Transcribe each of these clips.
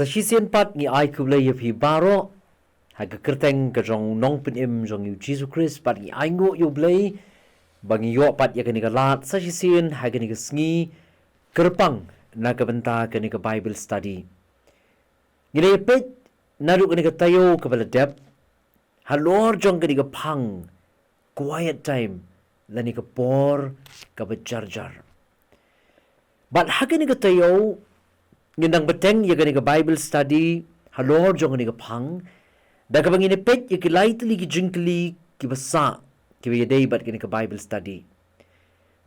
Sasisian pat ngi I Blei Un baroh haga kerteng ke jong nong penim jong yu Jesus Christ pat ngi I ngo yu blei bangi yo pat ya kani lat sasisian haga ni sngi kyrpang na ka Bynta kani ka Bible study. Ngile pet naru kani ka tayo ka baladep halor jong kani ka phang quiet time lani ka por ka bajarjar. But haga ni ka tayo ngindang beteng ya kani ka Bible study halor jong kani ka phang da ka bangin pet ya ki lightly ki jinkli ki basa ki ya day bat kani ka Bible study.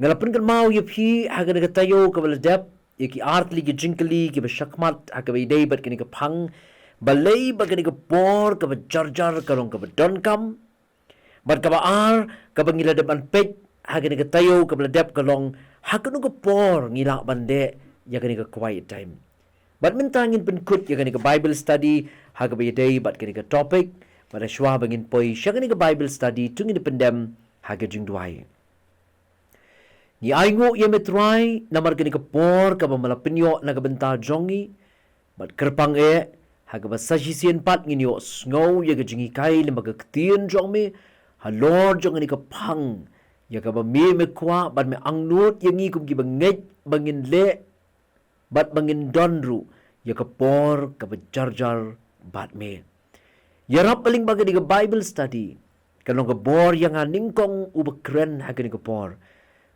Ngalapun kan mau ya phi haga ni ka tayo ka baladep ya ki artli ki jinkli ki bashakmat haga ya day bat kani ka phang balay ba kani ka por ka bajarjar karong ka badonkam bat ka baar ka bangila depan pet haga ni ka tayo ka baladep kalong haga no ka por ngila bande ya kani ka quiet time. Bat mintangin penkut ya kani ka Bible study haga ba day bat kani ka topic pada shwa bangin poi sya kani ka Bible study tungin pendem haga jingduwai. Ni aingo ya metrai namar kani ka por ka ba malapinyo na ka Bynta jongi bat kyrpang haga ba sasisian pat ngin yo snow ya ka jingi kai lima ka ktien jong me halor jong ni ka phang ya ka ba me kwa bat me angnut ya ngi kum ki ba ngeit bangin le bat bangin donru ya ka por ka bajarjar bat me yarap paling baga di ka Bible study kanong ka bor yang ningkong ubakren haga ni ka por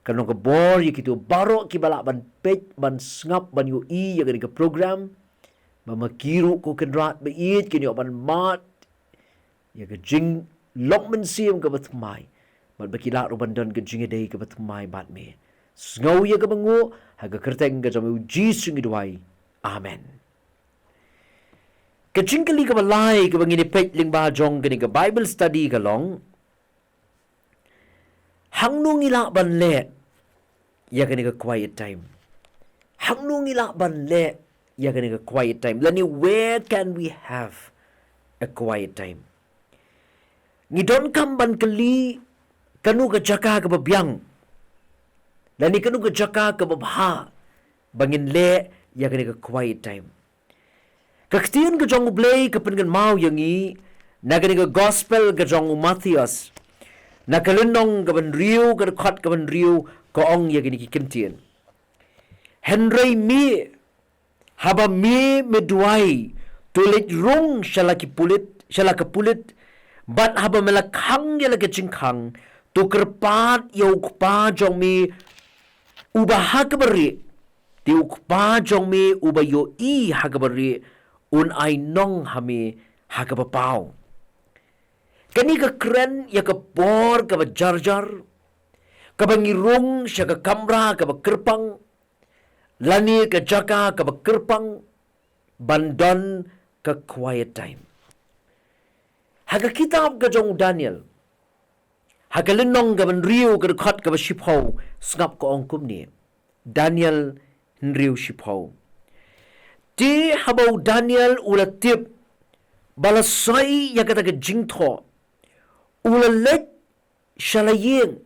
kanong ka bor ya kitu baroh ki bala ban pet ban ngap ban yu ya ka ni ka program mamakiru ko kenrat bait kini ban mat ya ka jing mynsiem ka batmai bat bakila ruban don ka jingadei ka batmai bat me sngow ya ka bangu haga kerteng ka jamu jingiasyllok. Amen. Kajingkali ka balay ka bangini pet ling ba jong kani ka Bible study ka long hangnung ila ban le ya kani ka quiet time. Hangnung ila ban le ya kani ka quiet time. Lani where can we have a quiet time? Ngidon kam ban kali kanu ka jaka ka babyang. Lani kanu ka jaka ka babha bangin le ya kani ka quiet time. Kaktian ka jong U Blei ka pengen mau yangi na kani ka gospel ka jong Matthias na kalinong ka ban riu ka khat ka ban riu ka ong ya kani ki Kynthei Henry mi haba mi medwai tulit rung shalaki pulit bat haba melakhang ya lagi cingkhang tu kerpat ya ukpa jong mi ubah ka beri ti ukpa jong mi ubah yo I ha ka beri un ay nong hami haga bapaw. Kani ka kren ya ka por ka ba jarjar ka bangirong siya ka kamra ka ba kyrpang lani ka jaka ka ba kyrpang bandon ka quiet time. Haga kitab ka jong Daniel haga linong ka ban riu ka khat ka ba shiphaw sngap ka ongkum ni Daniel nriu shiphaw. Di habaw Daniel ulatip balasay ya kata ka jingtho ulalet shalayeng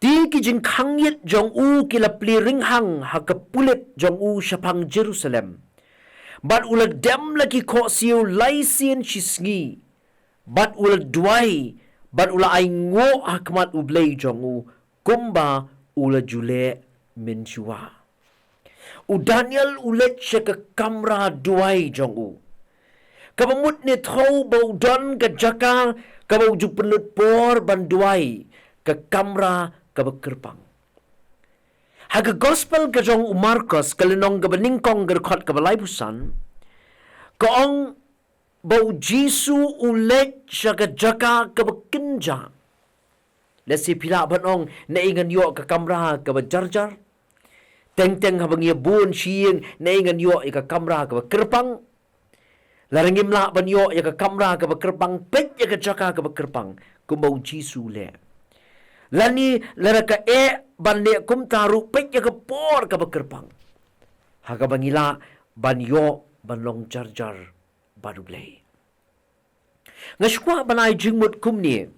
di ki jingkangyet jong u kilapli ringhang hakapulit jong u syapang Jerusalem bat ulat dem lagi ko siu laisien shisngi bat ulat duai bat ula ay ngo hakmat U Blei jong u kumba ula jule menjua. U Daniel ulet siya ka kamra duay jong u. Kabamut ni thau bau don ka jaka kabau jupenut por ban duay ka kamra ka kyrpang. Haga gospel ka jong U Marcos kalinong ka baningkong gerkot ka balaybusan kaong bau Jisu ulet siya ka jaka ka kinja. Lesi pila banong naingan yo ka kamra ka bajarjar teng-teng habang ia bun siyeng naingan yo ika kamra ka kyrpang larangim la ban yo ika kamra ka kyrpang pet ika jaka ka kyrpang kumbau Jisu le lani lara ka ban le kum taru pet ika por ka kyrpang haga bangila ban yo ban long jarjar badu Blei ngashkwa banay jingmut kumni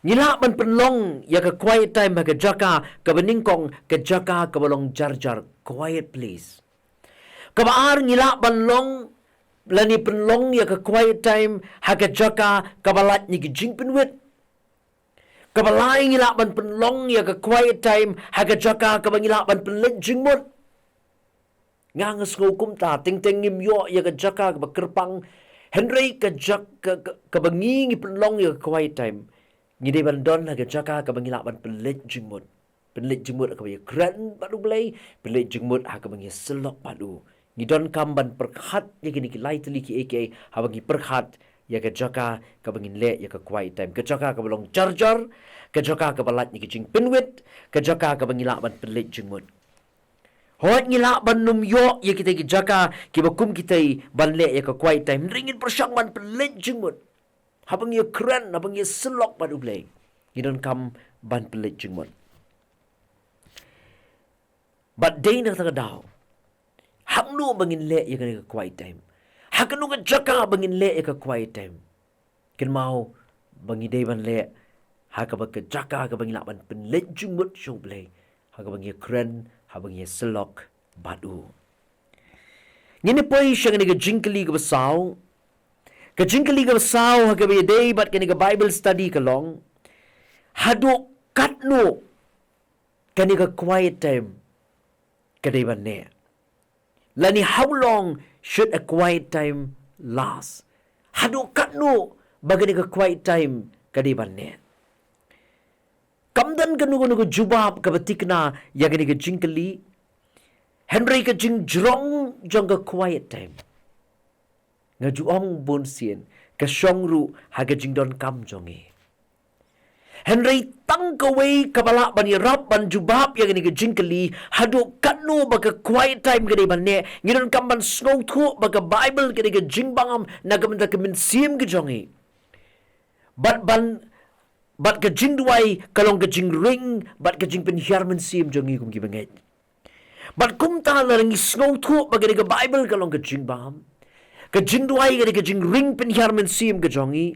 Nila man penlong ya ka quiet time ka jaka ka beningkong ka jaka ka balong jarjar quiet place. Kabaar ngila banlong lani penlong ya ke quiet time haga jaka kabalat ni jing penwit. Kabalai ngila ban penlong ya ke quiet time haga jaka kabangila ban penlet jingmut. Ngangas ngukum ta ting ngim yo ya ke jaka kyrpang Henry ke jak kabangi penlong ya ke quiet time. Ngide ban don haga jaka kabangila ban penlet jingmut. Penlet jingmut kabaya kran badu belai, penlet jingmut haga bangi selok badu. Ngidon kamban perkhat ya kini kilai teliki aka habangi perkhat ya ke jaka kabangin le ya ke quiet time. Ke jaka kabalong jar ke jaka kabalat ni jing penwit, ke jaka kabangila ban penlet jingmut. Hot ngila ban num yo ya kita ke jaka kibakum kita ban le ya ke quiet time. Ringin persang ban penlet jingmut. Habang ya kran, habang ya selok badu belai. Ngidon kam ban penlet jingmut. But day na tagadaw. Haknu bangin le ya ke quiet time. Haknu ke jaka bangin le ya ke quiet time. Ken mau bangi day ban le hakaba ke jaka ka bangi la ban penlet jingmut show play. Hakaba bangi kren habang ye selok badu. Ngini poi siya nga jingkali ka basaw. Ka jingkali ka basaw hakaba ye day bat kani ka Bible study ka long. Hado katno kani ka quiet time kaday ban ne. Lani how long should a quiet time last? Hado katno bagani ka quiet time kaday ban ne. Kamdan kanu jubab kabatikna yagani ka jingkali. Henry ka jing jrong jong ka quiet time. Nga juong bonsien ka shongru haga jingdon kam jongi. Henry tang kaway kabala ban iarap ban jubab yagani ka jingkali hado katno baga quiet time kadi ban ne ngidon kam ban snow thu baga Bible kadi ka jingbangam nagamanta ka mynsiem ka jongi. Bat ka jingduwai kalong ka jingring bat ka jing penhiar mynsiem jongi kum ngeit. Bat kum ta larang snow thu bagani ka Bible kalong ka jingbangam. Ka jingduwai kadi ka jingring penhiar mynsiem ka jongi.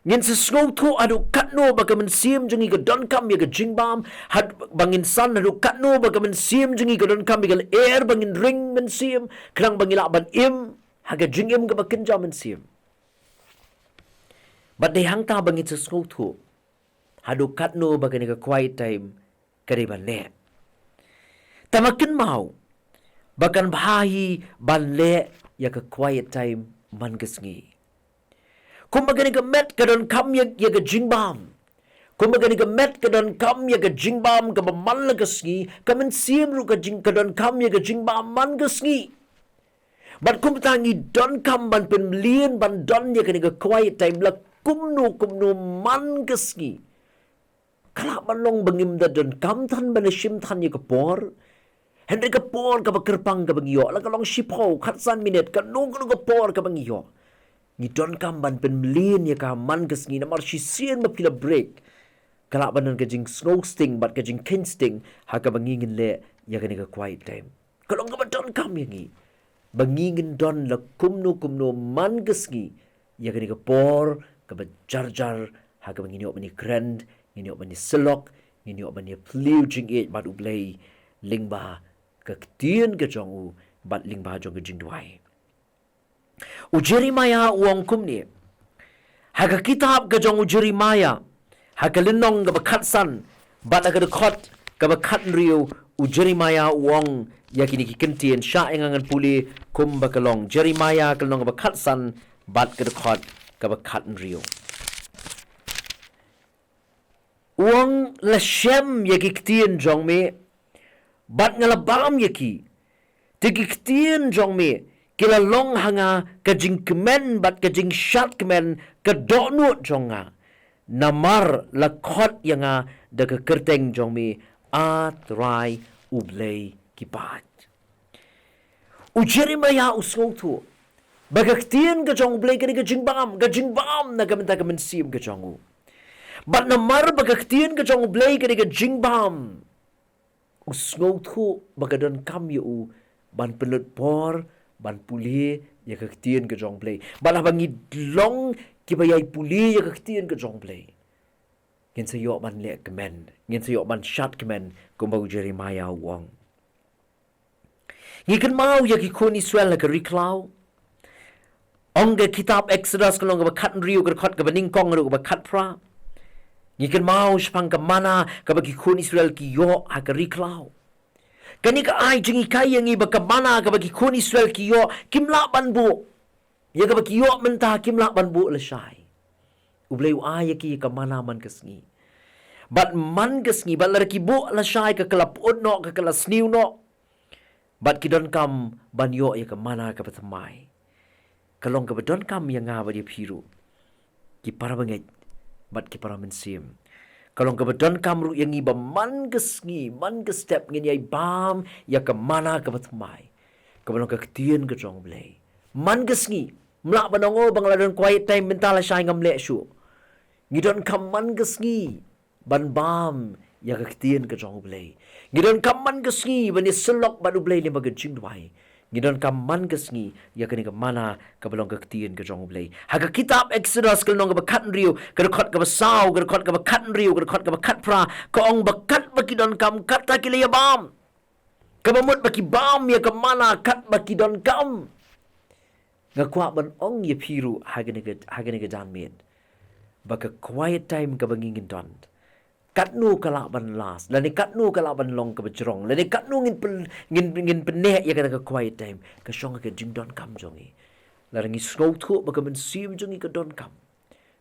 Ngin sa snow thu adu katno baga mynsiem jongi ka don kam ya ka jingbam had bangin san adu katno baga mynsiem jongi ka don kam ya ka air bangin ring mynsiem klang bangila ban im haga jingim ka bakinja mynsiem. Bat day hangta bangin sa snow thu hado katno bagani ka quiet time kadi ban le. Tamakin mau bakan bahahi ban le ya ka quiet time man gasngi. Kung bagani ka met kadon kam ya ka jingbam. Kung bagani ka met kadon kam ya ka jingbam ka man la gasngi ka mynsiem ru ka jing kadon kam ya ka jingbam man gasngi. Bat kum tangi don kam ban penlien ban don ya ka quiet time la kumno man gasngi. Kala balong bangim da don kam tan banashim tan ya kapor. Henry kapor ka kyrpang ka bangiyo. La kalong shipo katsan minute ka nung kapor ka bangiyo. Ni don kam ban penmelin ya ka man gasngi na marsisien mapila break. Kala banan ka jing snow sting bat ka jing kin sting ha ka bangingin le ya ka quiet time. Kalong ka ba don kam yangi. Bangingin don la kumno man gasngi ya ka kapor ka ba jar ha ka banginyo mani krend. Nginyo man ni selok, nginyo man ni pliu jingit bat U Blei lingba kaktian ka jong u bat lingba jong ka jingduwai. U Jeremiah uang kumni. Haka kitab ka jong u Jeremiah. Haka linong ka bakatsan bat aga dekot ka bakat riu u Jeremiah uang yakini kikentian sya engangan puli kum bakalong. Jeremiah kalong ka bakatsan bat ka dekot ka bakat riu. Uang lashem yakiktian jong me bat ngalabam yaki tigiktian jong me kila long hanga kajing kemen bat kajing shat kemen kadonut jonga namar lakot yanga da kerteng jong me atrai U Blei kipat u Jeremiah usngong tu bagaktian ka jong U Blei ka jingbam na kamenta ka mynsiem ka jong u. Bat namar bagaktian ka jong U Blei ka jingbam. Usngong tu bagadon kam u ban pelut por ban puli ya kaktian ka jong U Blei. Ban habangi long kibayay puli ya kaktian ka jong U Blei. Ngin sa yo man le kemen, ngin sa yo man shat kemen kumbau Jeremiah uang. Ngikan mau ya ki kun Israel ka riklau. Ong ke kitab Exodus kalong ka bakat riu ka khot ka baningkong ru ka bakat pra. Ngikan mau spang ka mana ka bagi kun Israel ki yo ha ka riklau. Kani ka ai jingi kai yang iba ka mana ka bagi kun Israel ki yo kimla ban bu. Ya ka bagi yo mentah kimla ban bu la shai. U Blei Un ai ki ka mana man kasngi. Bat man kasngi bat la ki bu la shai ka kelap ut no ka kala sniu no. Bat ki don kam ban yo ya ka mana ka patmai. Kalong ka don kam yang nga ba dia piru. Ki para banget bat ki para mynsiem. Kalong ka don kam ru yang iba man kasngi man ka step ngin yai bam ya ka mana ka patmai. Kalong ka ketien ka jong Blei. Man kasngi mlak banongo bangladon quiet time mentala shai ngam le shu. Ngidon kam man kasngi ban bam ya ka ketien ka jong Blei. Ngidon kam man kasngi ban iarap badu Blei le mag jingduwai. Ngidon kam man kasngi ya ka ni ka mana ka balong ka ketien ka jong Blei. Haga kitab Exodus kalong ka bakat riu ka khot ka basau ka khot ka bakat riu ka khot ka bakat pra ka ong bakat bakidon kam kat ta kilaya bam. Ka bamut baki bam ya ka mana kat bakidon kam. Ngakwa ban ong ya piru haga ni ka janmiet. Baka quiet time ka bangingin don. Katnu kala ban las, lani katnu kala ban long ka bajrong, lani katnu ngin penek ya ka quiet time, ka syong ka jing don kam jongi. Larangi snow tu baka mynsiem jongi ka don kam.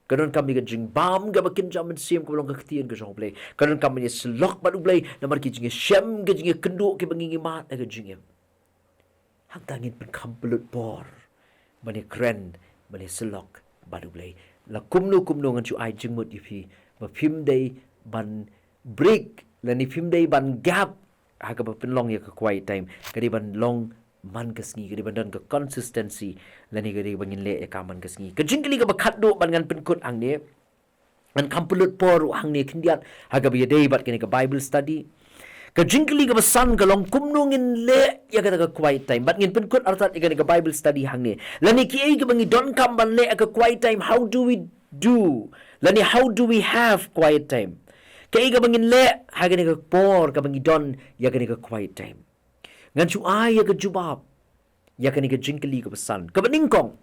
Ka don kam ni ka jing bam ka bakin jam mynsiem ka long ka ketien ka jong Blei. Ka don kam ni selok badu Blei, namar ki jingiasyem ka jingiakenduk ka bangingi mat ka jingim. Hang tangin pen kam pelut bor. Bani kren, bani selok badu Blei. La kumnu ngan chu ai jingmut ipi, ba phim day ban break lani phim day ban gap ha ka pen long ya ka quiet time kadi ban long man kasngi kadi ban dan ka consistency lani kadi bangin le ya ka man kasngi ka jingli ka bakhat do ban ngan pen kut ang ne an kampulut por ang ne kindiat ha ka bi day bat kani ka Bible study ka jingli ka basan ka long kumnungin le ya ka quiet time bat ngin pen kut artat kani ka Bible study hang ne lani ki ai ka bangi don kam ban le ka quiet time how do we do lani how do we have quiet time kaya ka bangin le, haga ni ka por, ka bangi don, ya ka ni ka quiet time. Ngan su ay, ya ka jubab, ya ka ni ka jingkali ka pasan. Ka baningkong,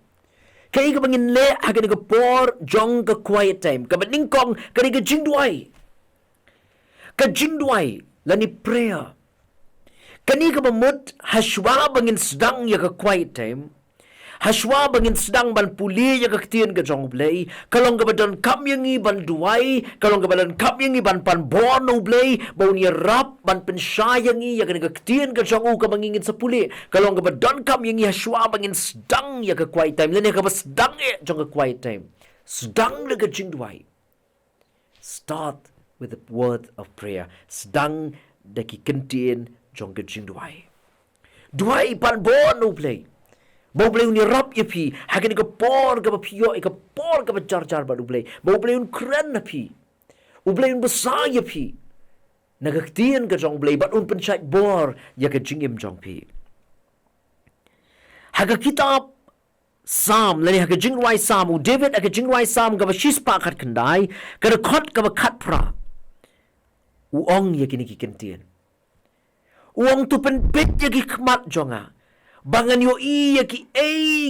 kaya ka bangin le, haga ni ka por, jong ka quiet time. Ka baningkong, ka ni ka jingduwai. Ka jingduwai, lani prayer. Kani ka bamut, haswa bangin sedang ya ka quiet time. Haswa bangin sedang ban puli ya ka ketien ka jong Blei. Kalong ka badan kam yang i ban duwai. Kalong ka badan kam yang i ban pan bono Blei. Bau ni rap ban pensayang i ya ka ketien ka jong u ka mangingin sa puli. Kalong ka badan kam yang i haswa bangin sedang ya ka quiet time. Lani ka ba sedang jong ka quiet time. Sedang na ka jing duwai. Start with the word of prayer. Sedang da ki ketien jong ka jing duwai. Duwai pan bono Blei. Bau Blei Un iarap ya pi, hakin ka por ka piyo, ka por ka jar badu Blei. Bau Blei Un keren na pi. U Blei Un besar ya pi. Nagaktian ka jong Blei, bat un pensait bor ya ka jingim jong pi. Haga kitab Sam, lani haga jingduwai Sam, u David haga jingduwai Sam ka bashispa kat kendai, ka rekot ka bakat pra. U ong ya kini kikentian. U ong tu penpit ya ki kmat jonga. Bangan yo iya ki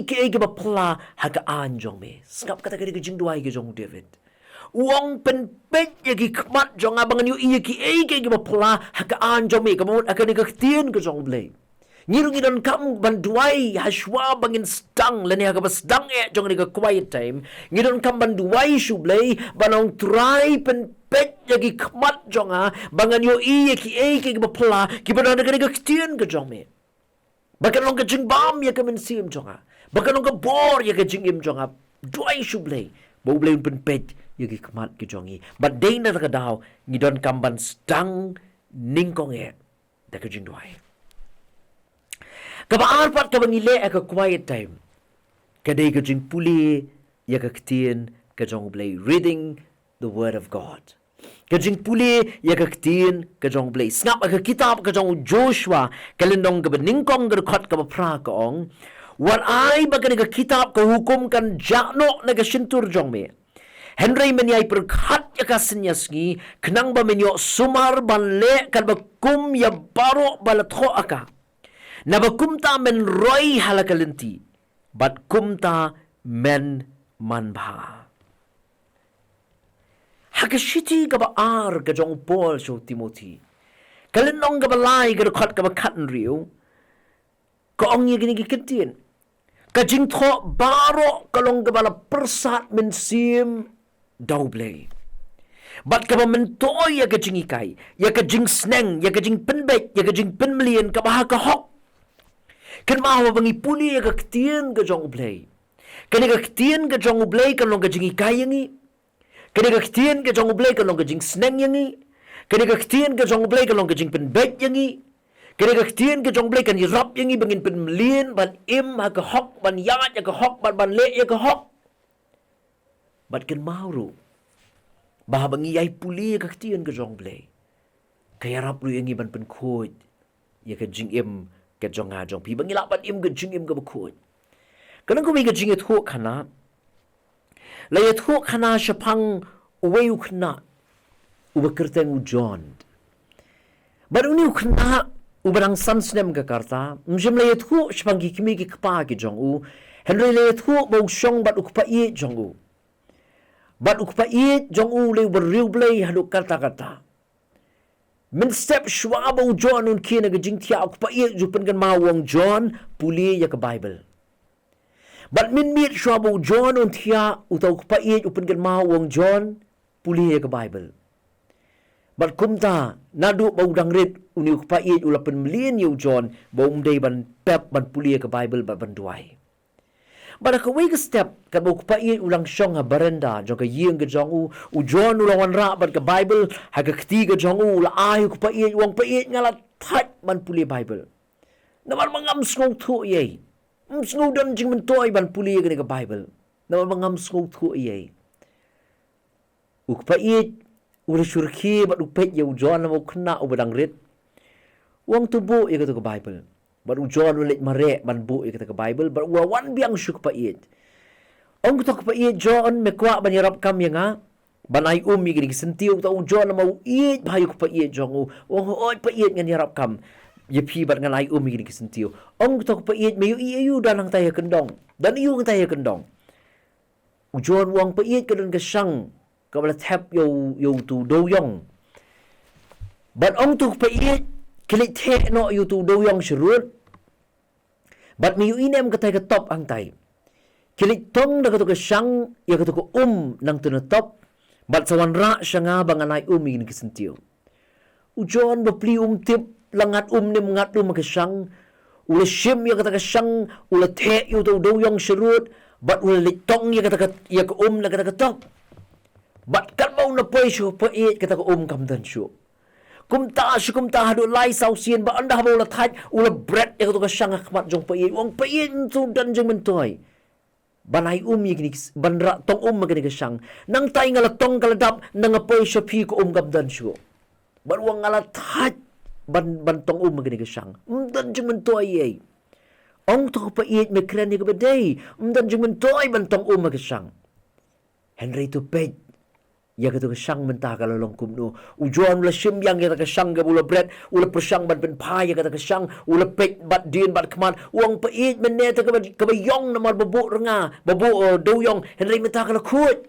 ke bapla haga anjong me. Skap kata kadi ke jingduwai ke jong David. Uang penpet ya ki kmat jong abangan yo iya ki ke bapla haga anjong me. Kamu akan ikatien ke jong Blei. Ngirung idon kam banduai haswa bangin stang lani haga basdang jong ni ka quiet time. Ngidon kam banduai shu Blei banong try penpet ya ki kmat jong bangan yo iya ki ke bapla ki banana ka ikatien ke jong me. Bahkan long ka jing bam ya ka mynsiem jonga. Bahkan long ka bor ya ka jingim jonga. Duai shu Blei. Bau Blei Un penpet ya ki kemat ki jongi. But day na ka daw ngidon kamban stang ningkong da ka jing duai. Kabaar pat ka bangile ka quiet time. Kadai ka jing puli ya ka ketien ka jong Blei reading the word of God. Kajing puli ya ka ketien ka jong Blei. Snap ka kitab ka jong Joshua kalendong ka beningkong ka khot ka pra ka ong. Wat ay baga ka kitab ka hukum kan jakno na ka sintur jong me. Henry menyai perkhat ya ka senyasngi kenang ba menyo sumar ban le kan ba kum ya baroh balatho aka. Naba kumta men roi halakalinti, but kumta men manbha. Hakashiti gaba ar gajong Paul so Timothy. Kalinong gaba lai gadakot gaba katan riu. Kaong ye gini gikintin. Kajing tho baroh kalong gaba la persat mynsiem double. Bat kaba mentoy ya kajing ikai, ya kajing sneng, ya kajing penbek, ya kajing penmelian kaba kahok. Kan mahu bangi puli ya kaktian kajong ublay. Kan kaktian kajong ublay kalong kajing ikai yangi. Kan kaktian kajong ublay kalong kajing sneng yangi. Kan kaktian kajong ublay kalong kajing penbek yangi. Kan kaktian kajong ublay kan iarap yangi bangin penmelian ban im ha kahok ban yat ya kahok ban le ya kahok. Bat kan mahu bahabangi yai puli kaktian ke jong blay. Kaya rap lu yang iban penkod. Ya ke jing im ke jong ha jong pi. Bangi lapan im ke jing im ke bekod. Kanang kumi ke jing itu kana. Laya itu kana syapang uwe ukna. Uwe kerteng ujon. Baru ni ukna uberang sansnem ke karta. Mjim laya itu syapang kikimi ke kepa ke jong u. Henry laya itu bau syong bat ukpa iye jong u. Bat ukpait jong ule berriu blay haduk kata-kata. Min step shwaba u John un kina ke jingtia ukpait jupen kan mawang John puli ya ke Bible. Bat min mit shwaba u John un tia utau ukpait upen kan mawang John puli ya ke Bible. Bat kumta nadu bau dangrit uni ukpait ulapen melin yu John bau umdai ban pep ban puli ya ke Bible ban duai. Bada kawai ke step kat bau kupait ulang syong ha barenda jong ke yeng ke jong u John ulang wan ra bat ke Bible ha ke ketiga jong u la ai kupait uang pait ngala that ban puli Bible. Naman mangam sngau thu ye. Sngau dan jing mentoi ban puli ke Bible. Naman mangam sngau thu ye. U kupait ula syurki bat upait ye u John na kena u badang rit. Uang tubu ye ke Bible. Baru John ulit mare ban bu ikata ke Bible baru wan biang syuk pait. Ong kutok pait John mekwa ban yarap kam yanga ban ai mi gini sentiu ta John mau it bayu pait jong u ong oi pait ngan yarap kam ye pi bat ngan ai mi gini sentiu. Ong kutok pait meyu iu danang taya kendong dan iu ngan taya kendong. John wang pait kedon ke sang ka bala tap yo tu do yong. Bat ong tu pait kilit te no yu tu do yong shurut. Bat mi yu inem katay ka top ang tay. Kilit tong na kato ka siyang ya kato ka nang to na top. Bat sa wanra siya nga banganay igin kisentiyo. Ujon bapli tip langat nim ngat makasyang. Ula sim ya kata ka siyang ula te yu tu do yong shurut. Bat ula litong ya kata ka ya ka na kata ka top. Bat kat mau na poy siya pait kata ka kamdan siya. Kumta hadu lai sausian ba anda habo latat ula bread ya to ka syang akmat jong pait wang pait tu dan jeng mentoy banai gini banra tong magani ka syang nang tay ngala tong kaladap nang apoy siya pi ko gamdan siyo ban wang ngala tat ban tong magani ka syang dan jeng mentoy ye ong to pait me kren ka baday dan jeng mentoy ban tong ka syang Henry to pay ya kata kesyang mentah kalau long kumno ujuan ula sim yang kata kesyang ke ula bread ula persyang ban ben pa ya kata kesyang ula pek bat din bat keman uang peit meneta ke bayong namar babuk renga babuk doyong Henry mentah kalau kut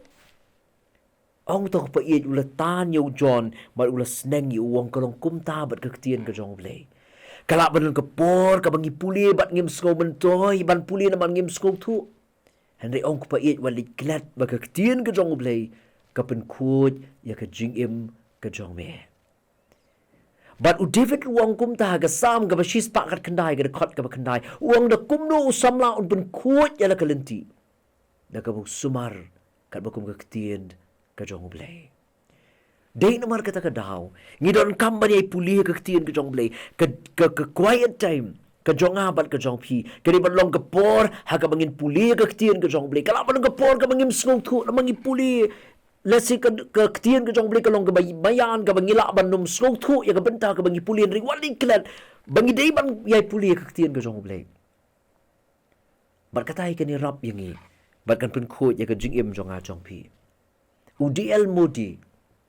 ong to peit ula tan yo John bat ula sneng yu uang kalong kumta bat kektian ke jong blay kalak ban ke por ka bangi puli bat ngim skau mentoy ban puli naman ngim skau tu Henry ong peit walit klat bat kektian ke jong blay kapen kut ya ke jingim ke jong me. But u David uang kum ta ga sam ga bashis pak kat kendai ga kot ga kendai uang da kum no samla un pen kut ya la kalenti. Da ka bu sumar kat bakum ga ketien ke jong blay. Dei namar kata ka daw ngidon kam ban yai puli ga ketien ke jong blay ke quiet time ke jong abat ke jong pi ke ban long ke por ha ka bangin puli ga ketien ke jong blay kala ban ke por ka bangin sngau thu na mangi puli lesi ke ketien ke jong blay kalong ke bayan ke bangila ban num sngau thu ya ke Bynta ke bangi pulien ring wali klat bangi dei ban yai puli ke ketien ke jong blay bat katai ke ni rap yangi bat kan pen khot ya ke jingim jong a jong pi UDL Modi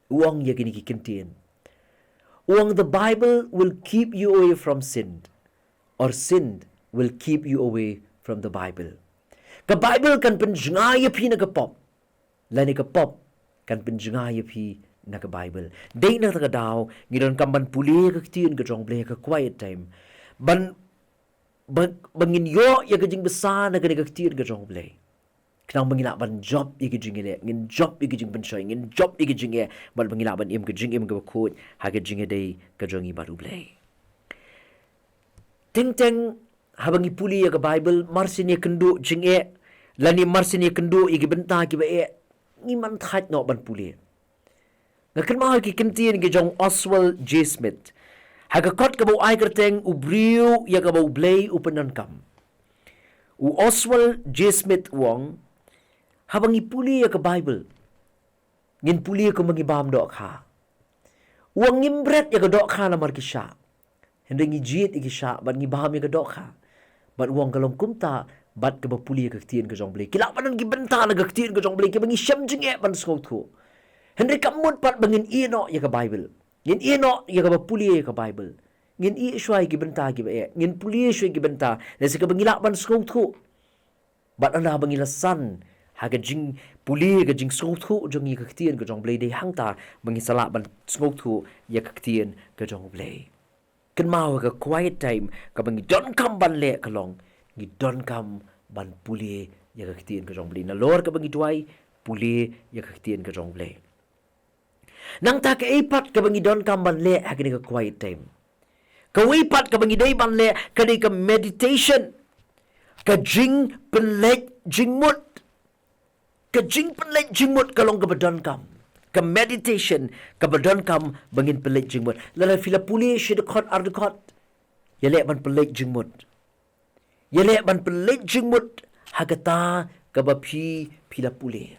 uang ya kini kintien uang the Bible will keep you away from sin or sin will keep you away from the Bible. Ka Bible kan penjingayapi na kapop. Lani kapop kan penjingayapi na ka Bible. Day na tagadaw, ngidon kamban puli kaktiyan ka jong blay ka quiet time. Bangin yo ya kajing besar na kaktiyan ka jong blay. Kenang bangilaban job ya kajing ile, ngin job ya kajing pensyoy, ngin job ya kajing ya, bal bangilaban im kajing im ka bakut, ha kajing day ka jong baru blay. Ting habang ipuli ya ka Bible, marsin ya kendo jing lani marsin ya kendo ya benta kiba ngiman that no ban puli. Ngakan mahal ki kintian ki jong Oswald J. Smith. Hagakot ka ay kerteng ubriu ya ka blay upenankam. U Oswald J. Smith wong habang ipuli ya ka Bible. Ngin puli ya ka mangibam dok ha. Uang ngimbret ya ka dok ha na markisya. Hindi ngijit ikisya bat ngibam ya ka dok ha. Bat uang kalong kumta bat ka puli ya ka ktian ka jong blay. Kilapan ang gibenta na ka ktian ka jong blay. Kibang isyam jing ban skot ko. Hindi kamot pat bangin ino ya ka Bible. Ngin ino ya ka puli ya ka Bible. Ngin i syai gibenta giba ngin puli syai gibenta. Nasi ka bangila ban skot ko. Bat anda bangilasan haga jing puli ga jing skot ko jong ya ka ktian ka jong blay day hangta bangisala ban skot ko ya ka ktian ka jong blay. Kan mau ka quiet time ka bangi don kam ban le kalong ngi don kam ban puli ya ka ktian ka jong blay. Na lor ka bangi duai puli ya ka ktian ka jong blay. Nang ta ka ipat ka bangi don kam ban le hagani ka quiet time. Ka ipat ka bangi day ban le kani ka meditation ka jing penlek jingmut ka jing penlek jingmut kalong ka badon kam. Ka meditation ka badon kam bangin penlek jingmut. Lala fila puli syedekot ardekot. Yale ban penlek jingmut. Yale ban penlek jingmut hagata ka bapi fila puli.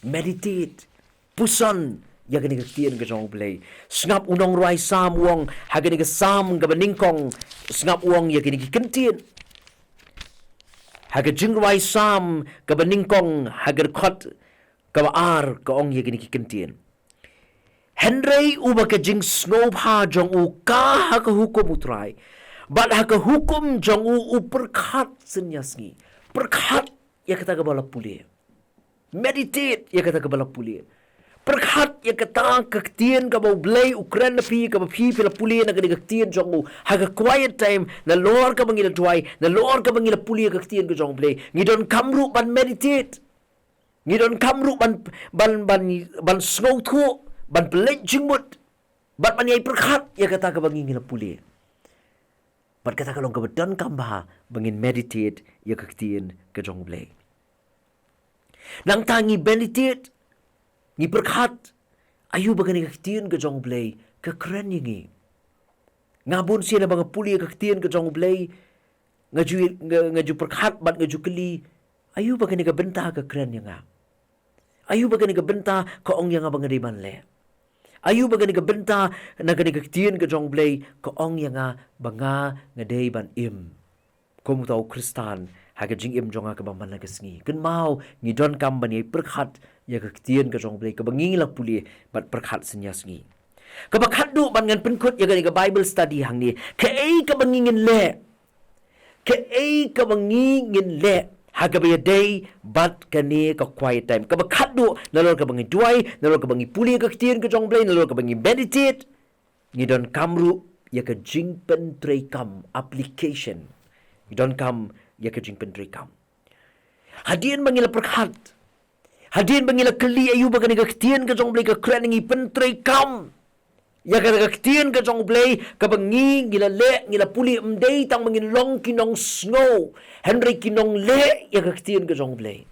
Meditate. Puson ya gani ka ktian ka jong blay. Sngap unong ruai sam wong hagani ka sam ka baningkong sngap wong ya gani ka kentian. Haga jingduwai sam ka baningkong haga kot ka baar ka ong ya gani ka kentian. Henry uba ka jingiasngewbha jong u ka haka hukum utray. Bat haka hukum jong u perkat senyasngi. Perkat ya kata ka bala puli. Meditate ya kata ka bala puli. Perkat ya kata kaktian ka blay ukran na pi ka pi pila puli na kani kaktian jong u haga quiet time na lor ka bangila duai na lor ka bangila puli kaktian ka jong blay ngidon kamru ban meditate ngidon kamru ban snow thu ban plek jingmut bat ban yai perkat ya kata ka bangila puli bat kata ka long ka badan kamba bangin meditate ya kaktian ka jong blay nang tangi meditate ni perkat ayu bagani kaktian ka jong blay ka kren yingi ngabun siya na mga puli kaktian ka jong blay ngaju perkat bat ngaju keli ayu bagani ka benta ka kren nga ayu bagani ka benta ka ong nga bagani manle ayu bagani ka benta na gani kaktian ka jong blay ka ong nga banga nga day ban im kumutaw kristan haga jing im jonga ka baman nagasngi kan mau ngidon kam bani perkat ya kaktian ka jong blay ka bangila puli bat perkat senyasngi ka bakhat du ban ngan penkut ya gani ka Bible study hang ni ka ka bangingin le ka ka bangingin le haga ba day bat kani ka quiet time ka bakhat du nalor ka bangi duai nalor ka bangi puli kaktian ka jong blay nalor ka bangi meditate ngidon kamru ya ka jing pen tray kam application ngidon kam ya ka jing pen tray kam hadian bangila perkat hadian bangila keli ayu bagani kaktian ka jong blay ka kreningi pentray kam. Ya ka kaktian ka jong blay ka bangi ngila le ngila puli mday tang mangin long kinong snow. Henry kinong le ya kaktian ka jong blay.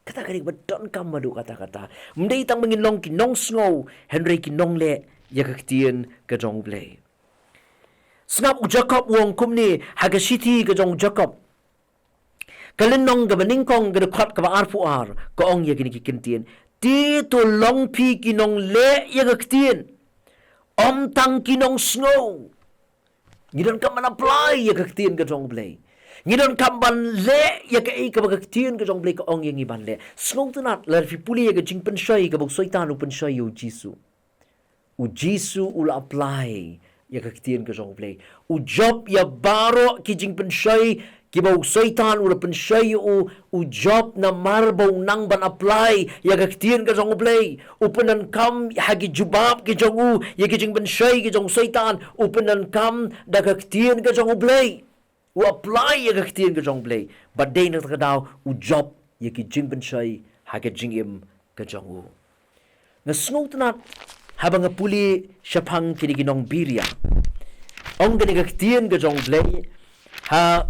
Kata kani badon kam madu kata-kata. Mday tang mangin long kinong snow. Henry kinong le ya kaktian ka jong blay. Snap u Jacob wong kumni haga city ka jong Jacob. Kalinong ga baningkong ga dekat ka baar puar ka ong ya gini kikintian ti to long pi kinong le ya kaktian om tang kinong snow ngidon ka man apply ya kaktian ka jong blay ngidon kam ban le ya ka ka kaktian ka jong blay ka ong ya ngiban le snow tunat la fi puli ya ga jing pensay ka bog soitan u pensay u jisu ula apply ya kaktian ka jong blay. U job ya baroh ki jing penshay ki bau syaitan ura penshay u job na marbau nang ban apply ya kaktian ka jong blay. U penan kam hagi jubab ki jong u ya ki jing penshay ki jong syaitan u penan kam da kaktian ka jong blay. U apply ya kaktian ka jong blay. But day na takadaw u job ya ki jing penshay hagi jingim ka jong u. Nga snow tanat habang nga puli siya pang kiniginong birya. Ang ganigaktiyan ka jong blay, ha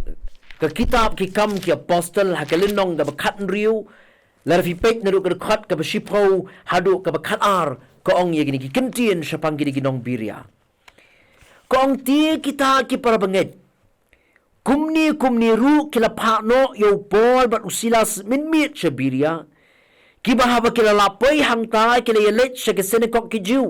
kakitab kikam ki apostol ha kalinong da bakat riu, larafipek na ru kakat ka basipaw hadu ka bakat ar ko ang yagini kikintiyan siya pang kiniginong birya. Ko ang ti kita ki para banget, kumni ru kila pakno yaw bol bat usilas minmit siya birya, kiba haba kila lapay hangtay kila yalit siya kasinekok ki Jew.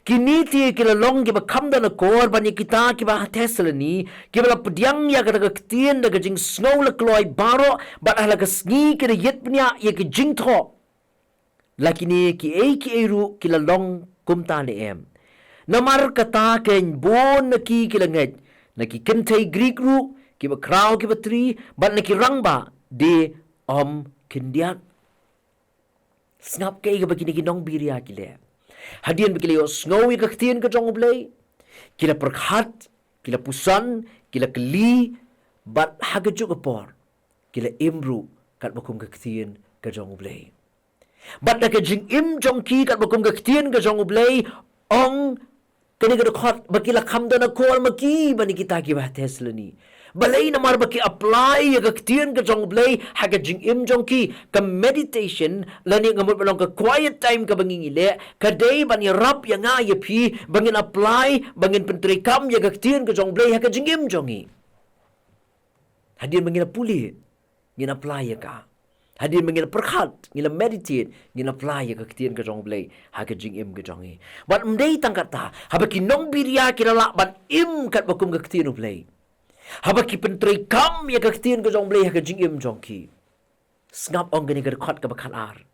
Kini ti kila long kiba kamda na kor banya kita kiba hatesla ni kiba la pdiang ya kata kaktian daga jing snow la kloy baroh bat halaga sngi kira yet pnya ya ki jing tho. Lakini ki e ru kila long kumta ni em. Namar kata ken bon na ki kila ngeit na ki Kynthei Greek ru kiba kraw kiba tri bat na ki rangba de kindiat. Snap kay kiba kiniginong birya kila. Hadian bikila yo snowy kaktian ka jong blay, kila perkhat, kila pusan, kila keli, bat hagaju kapor, kila imru kat bakum kaktian ka jong blay. Bat na ka jing im jong ki kat bakum kaktian ka jong blay, ong kani ka dukhat, bakila kamda na kol maki, bani kita kiba tesla ni. Balay na mar baki apply ya kaktian ka jong blay haga jing im jong ki ka meditation lani ngamut balong ka quiet time ka bangingile ka day ban yarap ya nga ya pi bangin apply bangin pentrikam ya kaktian ka jong blay haga jing im jongi. Hadir bangin puli ngin apply ya ka. Hadir bangin perkhat ngila meditate ngin apply ya kaktian ka jong blay haga jing im ka jongi. Wat mday tangkata habaki nong birya kilala ban im kat bakum kaktian blay. Habaki pentri kam ya kaktian ka jong blay ha ka jingim jong ki. Snap ong gani ka kot ka bakat ar.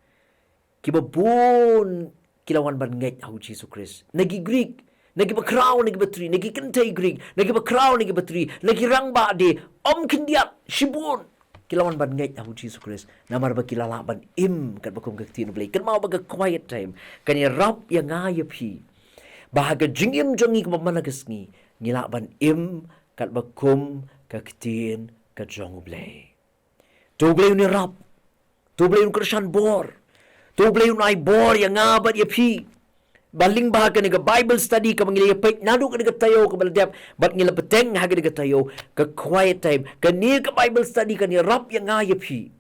Kiba bon kilawan ban ngeit au Jesus Christ. Nagi Greek, nagi bakraw nagi batri, nagi Kynthei Greek, nagi bakraw nagi batri, nagi rangba de kindiat shibun. Kilawan ban ngeit au Jesus Christ. Namar ba kilala ban im kat bakum kaktian blay. Kan mau baga quiet time. Kan ya rap ya ngaya pi. Bahaga jingim jongi ka mamanagasngi. Ngila ban im kat bakum kaktian ka jong blay. Tu blay ni rap. Tu blay un Krishan bor. Tu blay un ay bor yang ngabat ya pi. Baling bahaga ni ka Bible study ka mangila ya pek nadu ka ni ka tayo ka baladap. Bat ngila peteng haga ni ka tayo ka quiet time. Ka ni ka Bible study ka ni rap yang nga ya pi.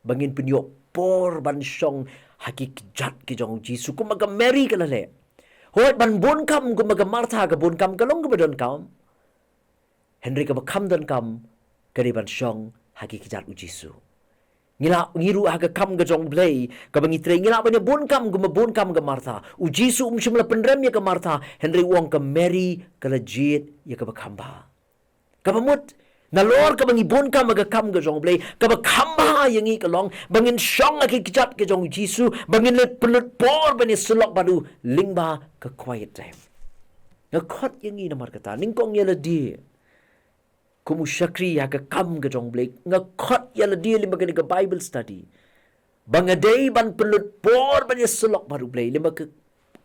Bangin penyok por ban syong haki kijat ki jong Jisu. Kumaga Mary ka lale. Hoy ban bon kam kumaga Martha ka bon kam kalong ka badon kam. Henry ka bakam dan kam kariban syong hagi kijat ujisu. Ngila ngiru haga kam ga jong blay ka bangitre ngila banya bon kam ga Martha. Ujisu umshimla pendrem ya ka Martha. Henry wong ka Mary ka legit ya ka bakamba. Ka pamut nalor ka bangi bon kam ga kam ga jong blay ka bakamba yang i kalong bangin syong hagi kijat ka jong ujisu bangin let pelut por bani selok badu lingba ka quiet time. Ngakot yang i namar kata ningkong ya ladi. Kumu syakri ya ka kam ka jong blay nga khot ya la dia lima ka Bible study bangaday ban pelut por ban ya selok baru blay lima ka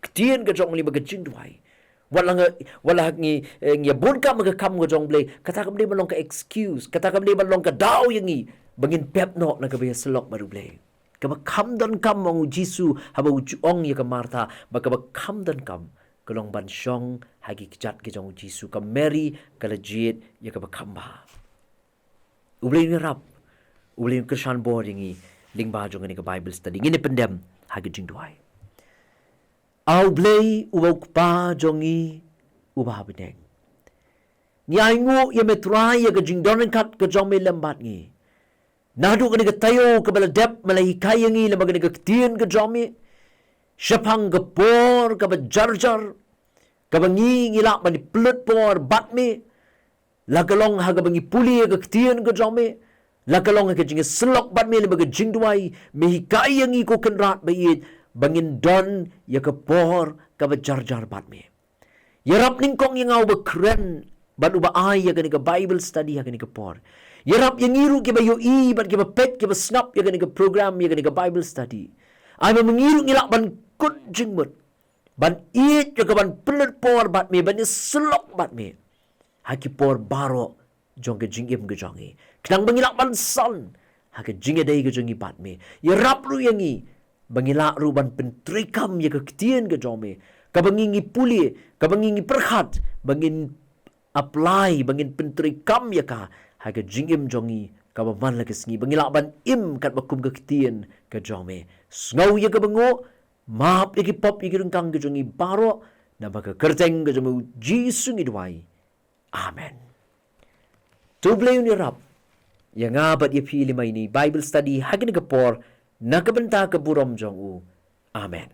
ktien ka jong lima ka jingduwai wala ngi bon kam ka kam ka jong blay kata kam dia malong ka excuse kata kam dia malong ka daw yang i bangin pep no na ka ba selok baru blay ka ba kam dan kam mong Jisu haba ong ya ka Martha ba ka ba kam dan kam kalong ban syong hagi kijat ki jong Jisu ka Mary ka legit ya ka bakamba. U Blei Un rap. U Blei Un Krishan bor yang lingba jong ni ka Bible study. Ngini pendem hagi jingduwai. Au Blei u pa jong u ba hapdeng. Nyai ngu ya metrai ya ka jingdonen kat ka jong me lembat ngi. Nadu ka ni ka tayo ka baladep malahikay ngi lemba ka ni ka ktien ka jong me. Syapang gepor ka bajarjar ka bangi ngila bani plut por bat me lagalong haga bangi puli ka ktien ka jome lagalong ka jingiasyllok bat me le baga jingduwai me hikai yang ko kenrat bayit bangin don ya ka por ka bajarjar bat me Yarap ningkong yang ngau bekeren ban uba ai ya gani ka Bible study ya gani ka por. Yarap yang ngiru ke bayo I ban ke ba pet ke ba snap ya gani ka program ya gani ka Bible study. Ai ba mengiru ngilak ban kun jingmut. Ban it ya ka ban pelet por bat me ban selok bat me. Haki por baroh jong ke jingim ke jongi. Kenang bangilak ban san. Haki jingadai ke jongi bat me. Yarap ru yang i bangilak ru ban pentrikam ya ke ketien ke jong me. Kabangingi puli, kabangingi perhat, bangin apply, bangin penteri kam ya ka, haga jingim jongi, kabaman lagi sengi, bangilak ban im kat bakum ke ketien ke jome. Sngau ya ke bengo, maap ya ke pop ya ke rengkang ke jongi baroh, nama ke kerteng ke jomu jingiasyllok. Amen. Tu Blei Un iarap, yang abat ya pilih mai ni Bible study haga ni ke por, nak ke Bynta ke burom jong u. Amen.